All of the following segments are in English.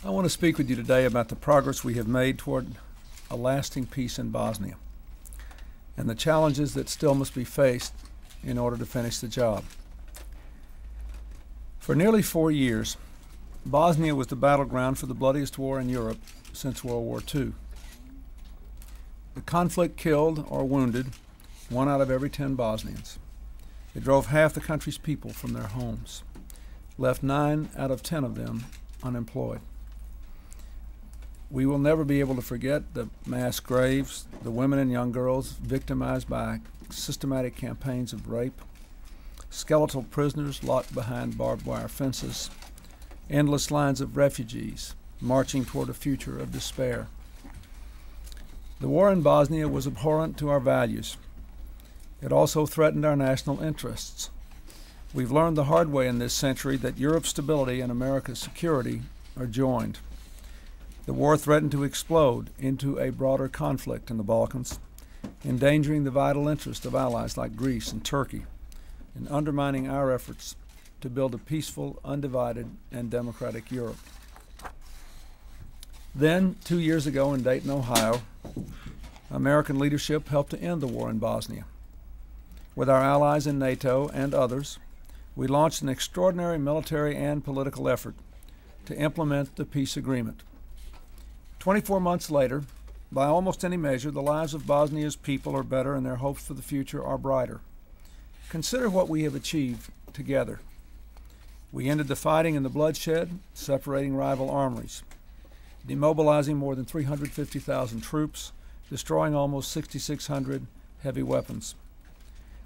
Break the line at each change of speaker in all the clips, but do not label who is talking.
I want to speak with you today about the progress we have made toward a lasting peace in Bosnia and the challenges that still must be faced in order to finish the job. For nearly 4 years, Bosnia was the battleground for the bloodiest war in Europe since World War II. The conflict killed or wounded 1 out of every 10 Bosnians. It drove half the country's people from their homes, left 9 out of 10 of them unemployed. We will never be able to forget the mass graves, the women and young girls victimized by systematic campaigns of rape, skeletal prisoners locked behind barbed wire fences, endless lines of refugees marching toward a future of despair. The war in Bosnia was abhorrent to our values. It also threatened our national interests. We've learned the hard way in this century that Europe's stability and America's security are joined. The war threatened to explode into a broader conflict in the Balkans, endangering the vital interests of allies like Greece and Turkey, and undermining our efforts to build a peaceful, undivided, and democratic Europe. Then, 2 years ago in Dayton, Ohio, American leadership helped to end the war in Bosnia. With our allies in NATO and others, we launched an extraordinary military and political effort to implement the peace agreement. 24 months later, by almost any measure, the lives of Bosnia's people are better and their hopes for the future are brighter. Consider what we have achieved together. We ended the fighting and the bloodshed, separating rival armies, demobilizing more than 350,000 troops, destroying almost 6,600 heavy weapons.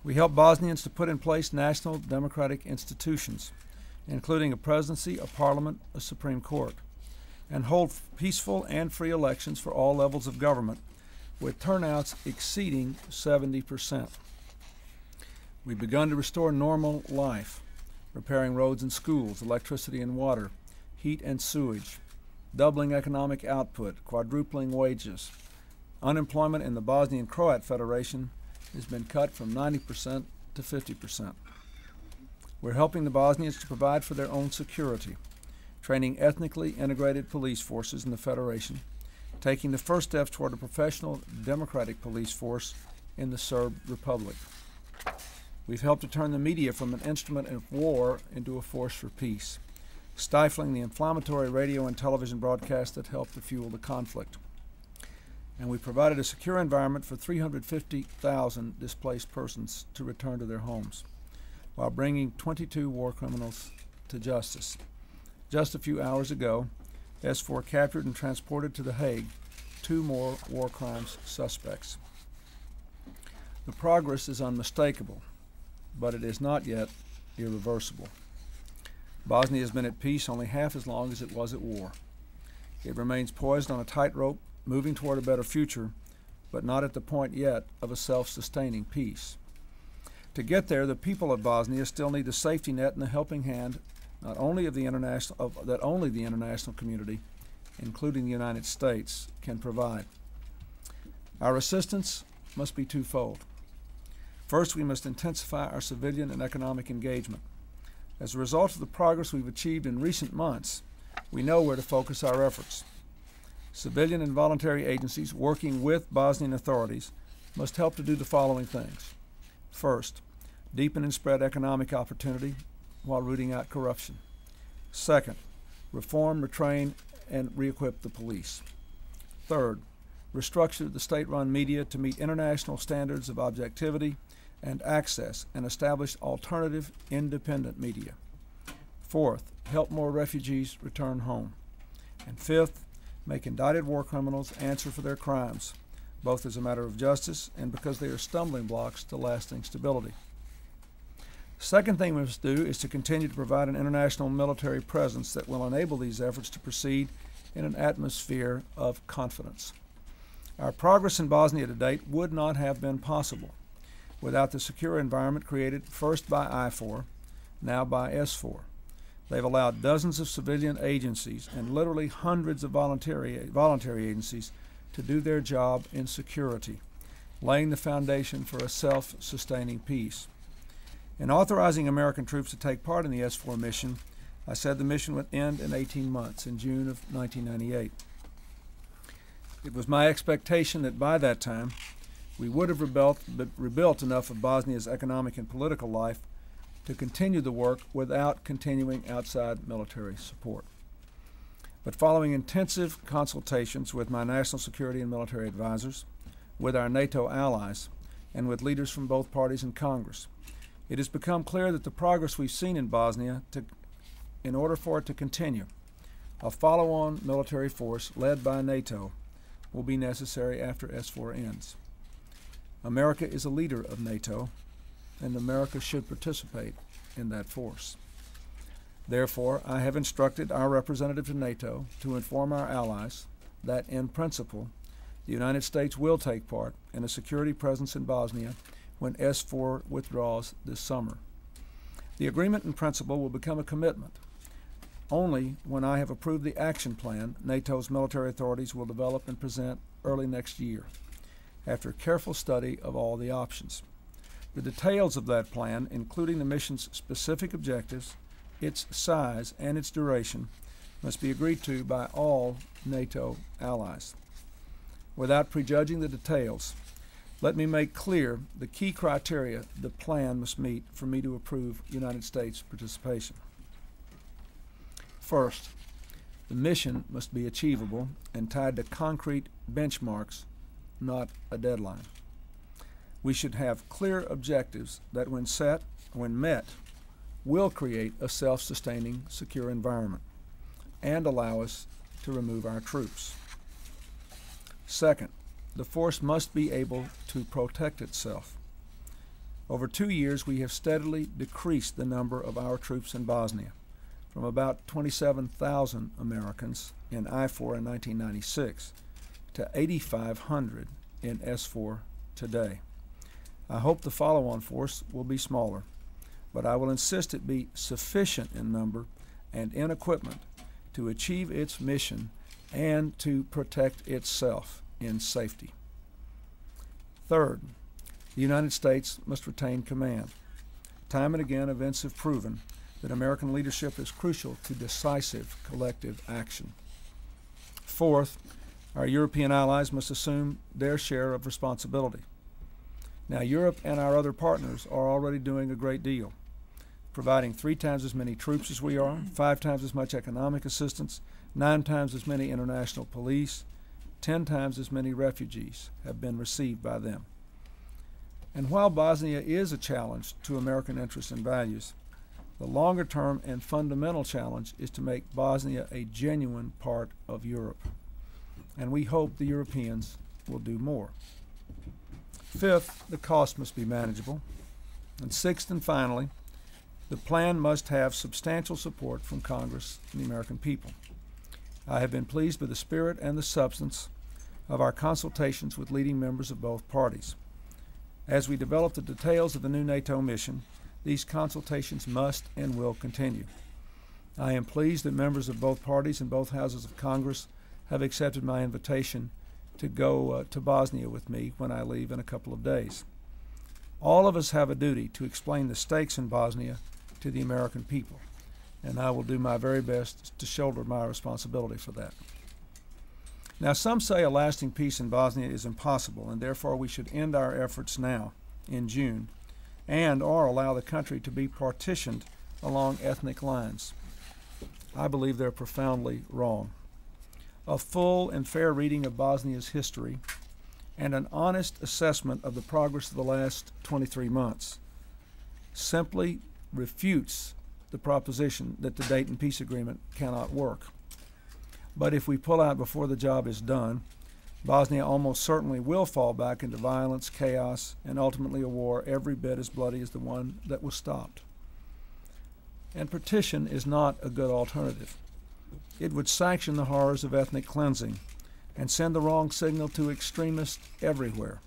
We helped Bosnians to put in place national democratic institutions, including a presidency, a parliament, a Supreme Court, and hold peaceful and free elections for all levels of government, with turnouts exceeding 70%. We've begun to restore normal life, repairing roads and schools, electricity and water, heat and sewage, doubling economic output, quadrupling wages. Unemployment in the Bosnian Croat Federation has been cut from 90% to 50%. We're helping the Bosnians to provide for their own security, training ethnically integrated police forces in the Federation, taking the first steps toward a professional democratic police force in the Serb Republic. We've helped to turn the media from an instrument of war into a force for peace, stifling the inflammatory radio and television broadcasts that helped to fuel the conflict. And we provided a secure environment for 350,000 displaced persons to return to their homes, while bringing 22 war criminals to justice. Just a few hours ago, S4 captured and transported to The Hague 2 more war crimes suspects. The progress is unmistakable, but it is not yet irreversible. Bosnia has been at peace only half as long as it was at war. It remains poised on a tightrope, moving toward a better future, but not at the point yet of a self-sustaining peace. To get there, the people of Bosnia still need the safety net and the helping hand that only the international community, including the United States, can provide. Our assistance must be twofold. First, we must intensify our civilian and economic engagement. As a result of the progress we've achieved in recent months, we know where to focus our efforts. Civilian and voluntary agencies working with Bosnian authorities must help to do the following things. First, deepen and spread economic opportunity while rooting out corruption. Second, reform, retrain, and re-equip the police. Third, restructure the state-run media to meet international standards of objectivity and access and establish alternative, independent media. Fourth, help more refugees return home. And fifth, make indicted war criminals answer for their crimes, both as a matter of justice and because they are stumbling blocks to lasting stability. Second thing we must do is to continue to provide an international military presence that will enable these efforts to proceed in an atmosphere of confidence. Our progress in Bosnia to date would not have been possible without the secure environment created first by I4, now by S4. They've allowed dozens of civilian agencies and literally hundreds of voluntary agencies to do their job in security, laying the foundation for a self-sustaining peace. In authorizing American troops to take part in the S4 mission, I said the mission would end in 18 months, in June of 1998. It was my expectation that by that time we would have rebuilt enough of Bosnia's economic and political life to continue the work without continuing outside military support. But following intensive consultations with my national security and military advisors, with our NATO allies, and with leaders from both parties in Congress, it has become clear that the progress we've seen in Bosnia, in order for it to continue, a follow-on military force led by NATO will be necessary after S4 ends. America is a leader of NATO, and America should participate in that force. Therefore, I have instructed our representative to NATO to inform our allies that, in principle, the United States will take part in a security presence in Bosnia when S4 withdraws this summer. The agreement in principle will become a commitment only when I have approved the action plan NATO's military authorities will develop and present early next year, after careful study of all the options. The details of that plan, including the mission's specific objectives, its size, and its duration, must be agreed to by all NATO allies. Without prejudging the details, let me make clear the key criteria the plan must meet for me to approve United States participation. First, the mission must be achievable and tied to concrete benchmarks, not a deadline. We should have clear objectives that, when met, will create a self-sustaining, secure environment and allow us to remove our troops. Second, the force must be able to protect itself. Over 2 years, we have steadily decreased the number of our troops in Bosnia, from about 27,000 Americans in I-4 in 1996 to 8,500 in S-4 today. I hope the follow-on force will be smaller, but I will insist it be sufficient in number and in equipment to achieve its mission and to protect itself in safety. Third, the United States must retain command. Time and again, events have proven that American leadership is crucial to decisive collective action. Fourth, our European allies must assume their share of responsibility. Now, Europe and our other partners are already doing a great deal, providing 3 times as many troops as we are, 5 times as much economic assistance, 9 times as many international police, 10 times as many refugees have been received by them. And while Bosnia is a challenge to American interests and values, the longer-term and fundamental challenge is to make Bosnia a genuine part of Europe. And we hope the Europeans will do more. Fifth, the cost must be manageable. And sixth and finally, the plan must have substantial support from Congress and the American people. I have been pleased with the spirit and the substance of our consultations with leading members of both parties. As we develop the details of the new NATO mission, these consultations must and will continue. I am pleased that members of both parties and both houses of Congress have accepted my invitation to go to Bosnia with me when I leave in a couple of days. All of us have a duty to explain the stakes in Bosnia to the American people, and I will do my very best to shoulder my responsibility for that. Now, some say a lasting peace in Bosnia is impossible, and therefore we should end our efforts now, in June, and/or allow the country to be partitioned along ethnic lines. I believe they're profoundly wrong. A full and fair reading of Bosnia's history and an honest assessment of the progress of the last 23 months simply refutes the proposition that the Dayton peace agreement cannot work. But if we pull out before the job is done, Bosnia almost certainly will fall back into violence, chaos, and ultimately a war every bit as bloody as the one that was stopped. And partition is not a good alternative. It would sanction the horrors of ethnic cleansing and send the wrong signal to extremists everywhere.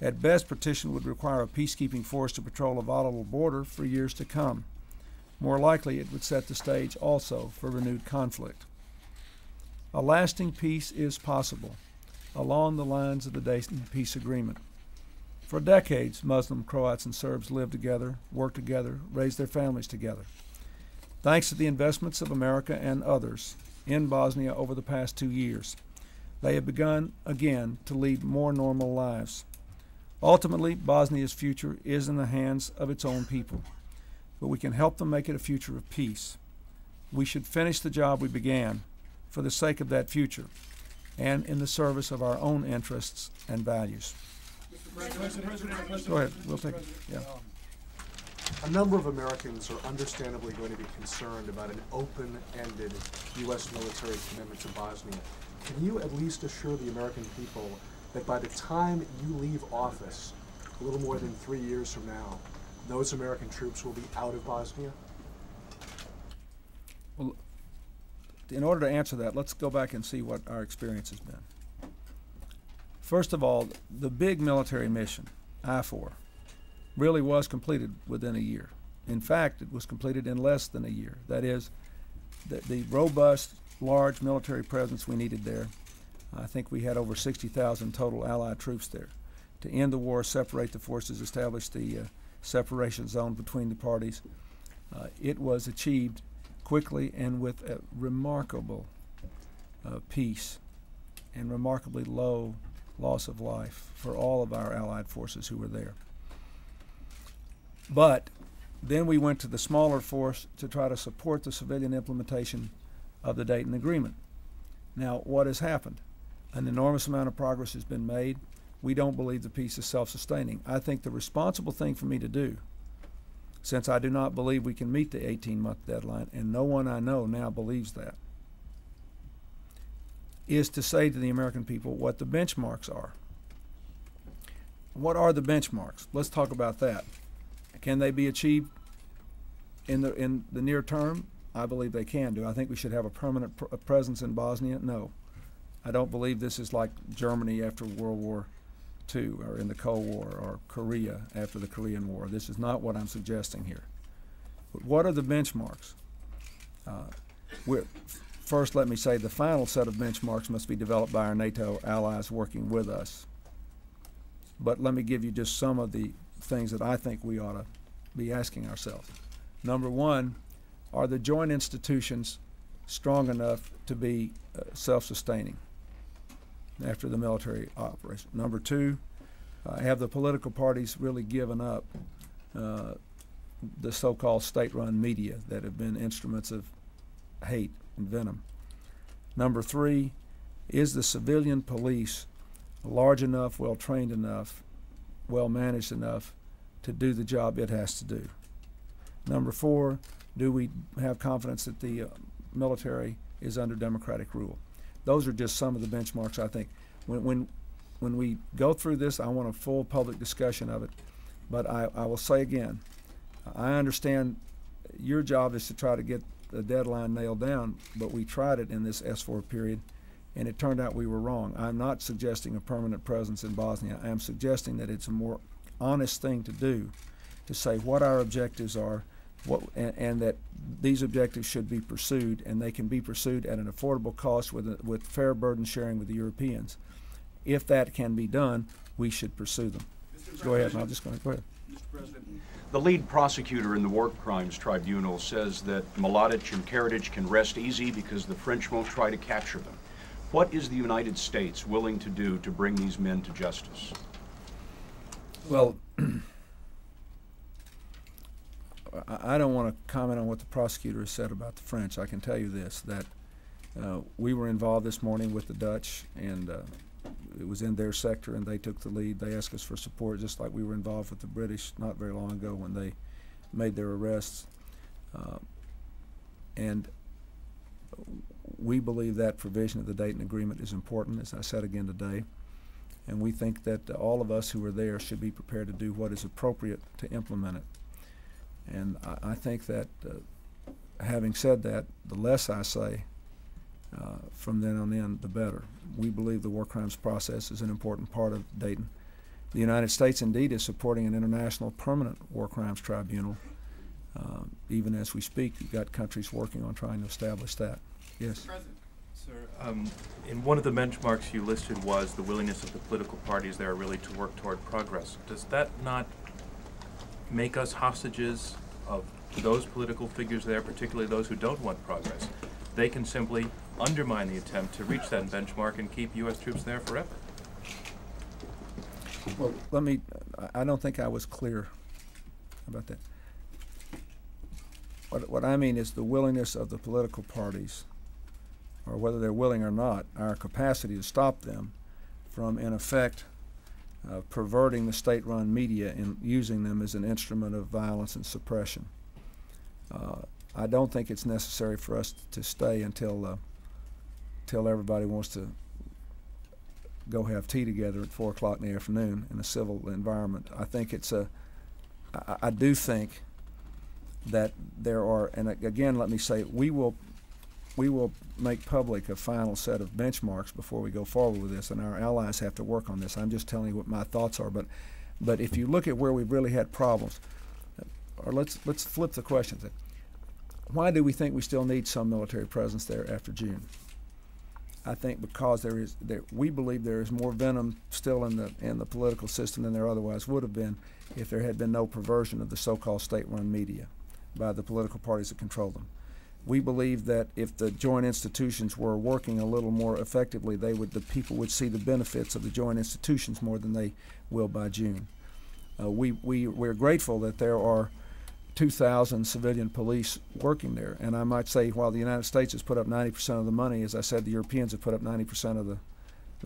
At best, partition would require a peacekeeping force to patrol a volatile border for years to come. More likely, it would set the stage also for renewed conflict. A lasting peace is possible along the lines of the Dayton peace agreement. For decades, Muslim, Croats, and Serbs lived together, worked together, raised their families together. Thanks to the investments of America and others in Bosnia over the past 2 years, they have begun again to lead more normal lives. Ultimately, Bosnia's future is in the hands of its own people, but we can help them make it a future of peace. We should finish the job we began for the sake of that future and in the service of our own interests and values. Go ahead. We'll take it. Yeah.
A number of Americans are understandably going to be concerned about an open-ended U.S. military commitment to Bosnia. Can you at least assure the American people that by the time you leave office, a little more than 3 years from now, those American troops will be out of Bosnia?
Well, in order to answer that, let's go back and see what our experience has been. First of all, the big military mission, I-4, really was completed within a year. In fact, it was completed in less than a year. That is, the robust, large military presence we needed there. I think we had over 60,000 total Allied troops there. To end the war, separate the forces, establish the separation zone between the parties. It was achieved quickly and with a remarkable peace and remarkably low loss of life for all of our Allied forces who were there. But then we went to the smaller force to try to support the civilian implementation of the Dayton Agreement. Now, what has happened? An enormous amount of progress has been made. We don't believe the peace is self-sustaining. I think the responsible thing for me to do, since I do not believe we can meet the 18-month deadline, and no one I know now believes that, is to say to the American people what the benchmarks are. What are the benchmarks? Let's talk about that. Can they be achieved in the near term? I believe they can do. I think we should have a permanent presence in Bosnia. No. I don't believe this is like Germany after World War II or in the Cold War or Korea after the Korean War. This is not what I'm suggesting here. But what are the benchmarks? First, let me say the final set of benchmarks must be developed by our NATO allies working with us. But let me give you just some of the things that I think we ought to be asking ourselves. Number one, are the joint institutions strong enough to be self-sustaining after the military operation? Number two, have the political parties really given up the so-called state-run media that have been instruments of hate and venom? Number three, is the civilian police large enough, well-trained enough, well-managed enough to do the job it has to do? Number four, do we have confidence that the military is under democratic rule? Those are just some of the benchmarks, I think. When we go through this, I want a full public discussion of it. But I will say again, I understand your job is to try to get the deadline nailed down, but we tried it in this S4 period, and it turned out we were wrong. I'm not suggesting a permanent presence in Bosnia. I am suggesting that it's a more honest thing to do, to say what our objectives are, and that these objectives should be pursued, and they can be pursued at an affordable cost with fair burden sharing with the Europeans. If that can be done, we should pursue them. Go ahead. I'm just going to go ahead.
Mr. President, the lead prosecutor in the War Crimes Tribunal says that Mladic and Karadzic can rest easy because the French won't try to capture them. What is the United States willing to do to bring these men to justice?
Well, I don't want to comment on what the prosecutor has said about the French. I can tell you this, that we were involved this morning with the Dutch, and it was in their sector, and they took the lead. They asked us for support, just like we were involved with the British not very long ago when they made their arrests. And we believe that provision of the Dayton Agreement is important, as I said again today. And we think that all of us who are there should be prepared to do what is appropriate to implement it. And I think that, having said that, the less I say from then on in, the better. We believe the war crimes process is an important part of Dayton. The United States, indeed, is supporting an international permanent war crimes tribunal. Even as we speak, you've got countries working on trying to establish that. Yes?
Sir, in one of the benchmarks you listed was the willingness of the political parties there really to work toward progress. Does that not make us hostages of those political figures there, particularly those who don't want progress, they can simply undermine the attempt to reach that benchmark and keep U.S. troops there forever.
Well, I don't think I was clear about that. What I mean is the willingness of the political parties, or whether they're willing or not, our capacity to stop them from, in effect, perverting the state-run media and using them as an instrument of violence and suppression. I don't think it's necessary for us to stay until everybody wants to go have tea together at 4 o'clock in the afternoon in a civil environment. I think I do think that there are, and again, let me say, we will make public a final set of benchmarks before we go forward with this, and our allies have to work on this. I'm just telling you what my thoughts are. But if you look at where we've really had problems, or let's flip the question. Why do we think we still need some military presence there after June? I think because we believe there is more venom still in the political system than there otherwise would have been if there had been no perversion of the so-called state-run media by the political parties that control them. We believe that if the joint institutions were working a little more effectively, the people would see the benefits of the joint institutions more than they will by June. We're grateful that there are 2,000 civilian police working there, and I might say while the United States has put up 90% of the money, as I said, the Europeans have put up 90% of the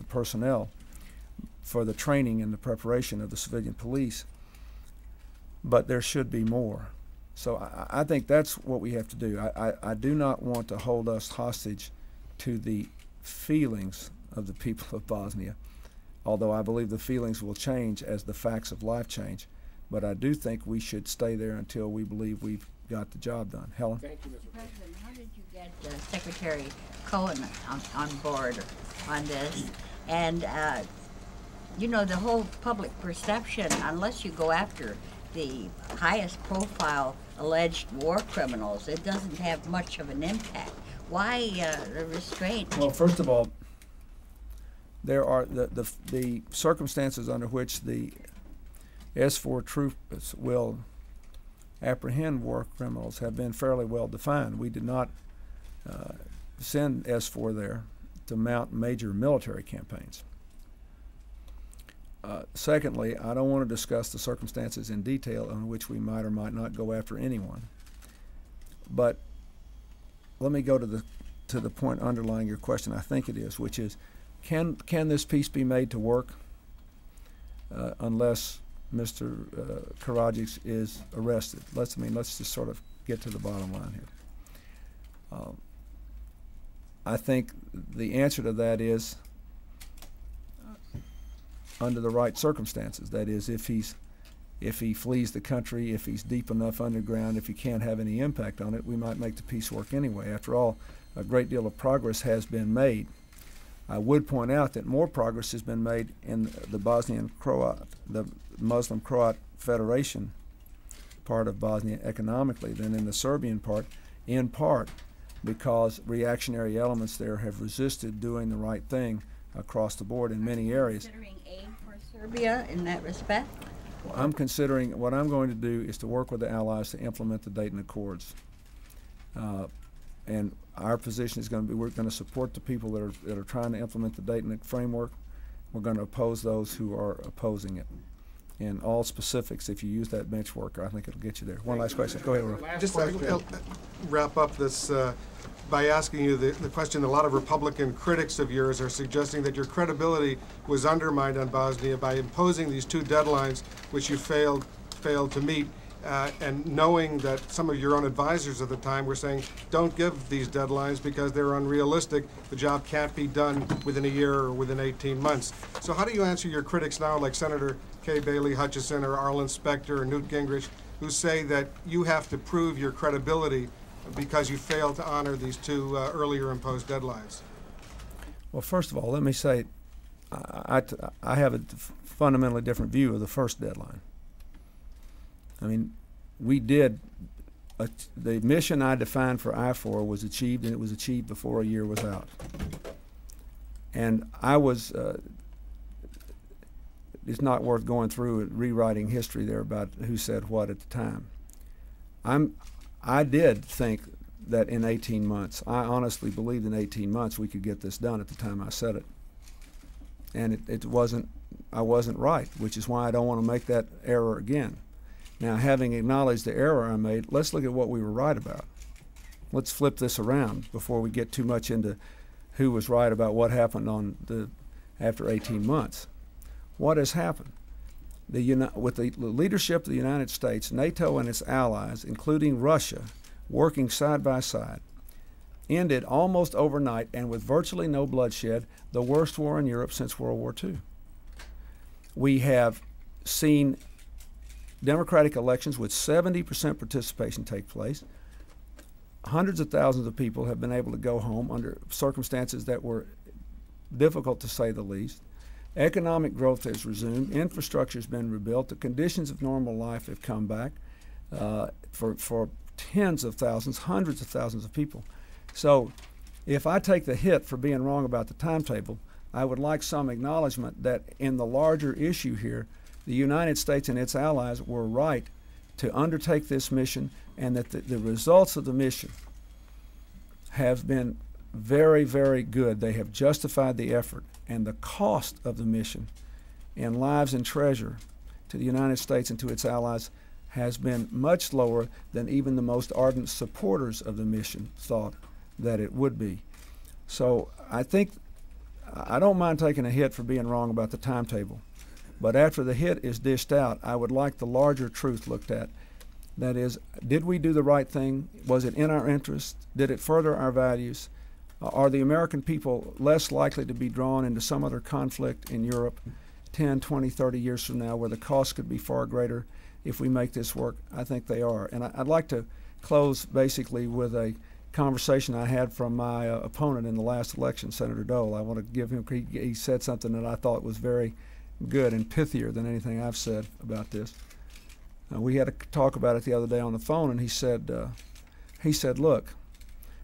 personnel for the training and the preparation of the civilian police, but there should be more. So I think that's what we have to do. I do not want to hold us hostage to the feelings of the people of Bosnia, although I believe the feelings will change as the facts of life change. But I do think we should stay there until we believe we've got the job done. Helen?
Thank you, Mr. President. How did you get Secretary Cohen on board on this? And, you know, the whole public perception, unless you go after the highest profile alleged war criminals, it doesn't have much of an impact. Why the restraint?
Well, first of all, there are the circumstances under which the S4 troops will apprehend war criminals have been fairly well defined. We did not send S4 there to mount major military campaigns. Secondly, I don't want to discuss the circumstances in detail on which we might or might not go after anyone. But let me go to the point underlying your question. I think it is, which is, can this peace be made to work unless Mr. Karadzic is arrested? Let's just sort of get to the bottom line here. I think the answer to that is under the right circumstances. That is, if he flees the country, if he's deep enough underground, if he can't have any impact on it, we might make the peace work anyway. After all, a great deal of progress has been made. I would point out that more progress has been made in the Bosnian Croat, the Muslim Croat Federation part of Bosnia economically than in the Serbian part, in part because reactionary elements there have resisted doing the right thing across the board in many areas.
Considering aid for Serbia in that respect?
I'm considering, what I'm going to do is to work with the allies to implement the Dayton Accords. And our position is going to be, we're going to support the people that are trying to implement the Dayton framework. We're going to oppose those who are opposing it. In all specifics, if you use that benchmark, I think it'll get you there. One last question. Go ahead, Roy.
Just wrap up this by asking you the question. A lot of Republican critics of yours are suggesting that your credibility was undermined on Bosnia by imposing these 2 deadlines, which you failed to meet. And knowing that some of your own advisors at the time were saying, don't give these deadlines because they're unrealistic, the job can't be done within a year or within 18 months. So how do you answer your critics now, like Senator Kay Bailey Hutchison or Arlen Specter or Newt Gingrich, who say that you have to prove your credibility because you failed to honor these 2 earlier imposed deadlines?
Well, first of all, let me say I have a fundamentally different view of the first deadline. I mean, we did, the mission I defined for I-4 was achieved, and it was achieved before a year was out. And I was, it's not worth going through and rewriting history there about who said what at the time. I did think that in 18 months, I honestly believed in 18 months we could get this done at the time I said it. And I wasn't right, which is why I don't want to make that error again. Now, having acknowledged the error I made, let's look at what we were right about. Let's flip this around before we get too much into who was right about what happened after 18 months. What has happened? With the leadership of the United States, NATO and its allies, including Russia, working side by side, ended almost overnight and with virtually no bloodshed the worst war in Europe since World War II. We have seen democratic elections with 70% participation take place. Hundreds of thousands of people have been able to go home under circumstances that were difficult to say the least. Economic growth has resumed. Infrastructure has been rebuilt. The conditions of normal life have come back for tens of thousands, hundreds of thousands of people. So if I take the hit for being wrong about the timetable, I would like some acknowledgement that in the larger issue here, the United States and its allies were right to undertake this mission, and that the results of the mission have been very, very good. They have justified the effort, and the cost of the mission in lives and treasure to the United States and to its allies has been much lower than even the most ardent supporters of the mission thought that it would be. So I think I don't mind taking a hit for being wrong about the timetable, but after the hit is dished out, I would like the larger truth looked at. That is, did we do the right thing? Was it in our interest? Did it further our values? Are the American people less likely to be drawn into some other conflict in Europe 10, 20, 30 years from now where the cost could be far greater if we make this work? I think they are. And I'd like to close basically with a conversation I had from my opponent in the last election, Senator Dole. I want to give him, he said something that I thought was very good and pithier than anything I've said about this. We had a talk about it the other day on the phone, and he said, look,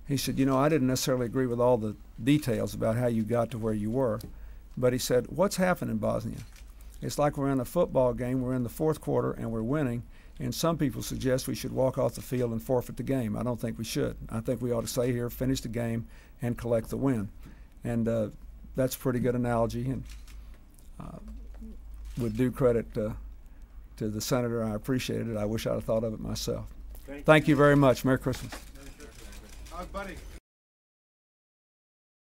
he said, you know, I didn't necessarily agree with all the details about how you got to where you were, but he said, what's happened in Bosnia? It's like we're in a football game, we're in the fourth quarter, and we're winning, and some people suggest we should walk off the field and forfeit the game. I don't think we should. I think we ought to stay here, finish the game, and collect the win. And that's a pretty good analogy, and with due credit to the senator, I appreciated it. I wish I'd have thought of it myself. Thank you very much. Merry Christmas.
Buddy.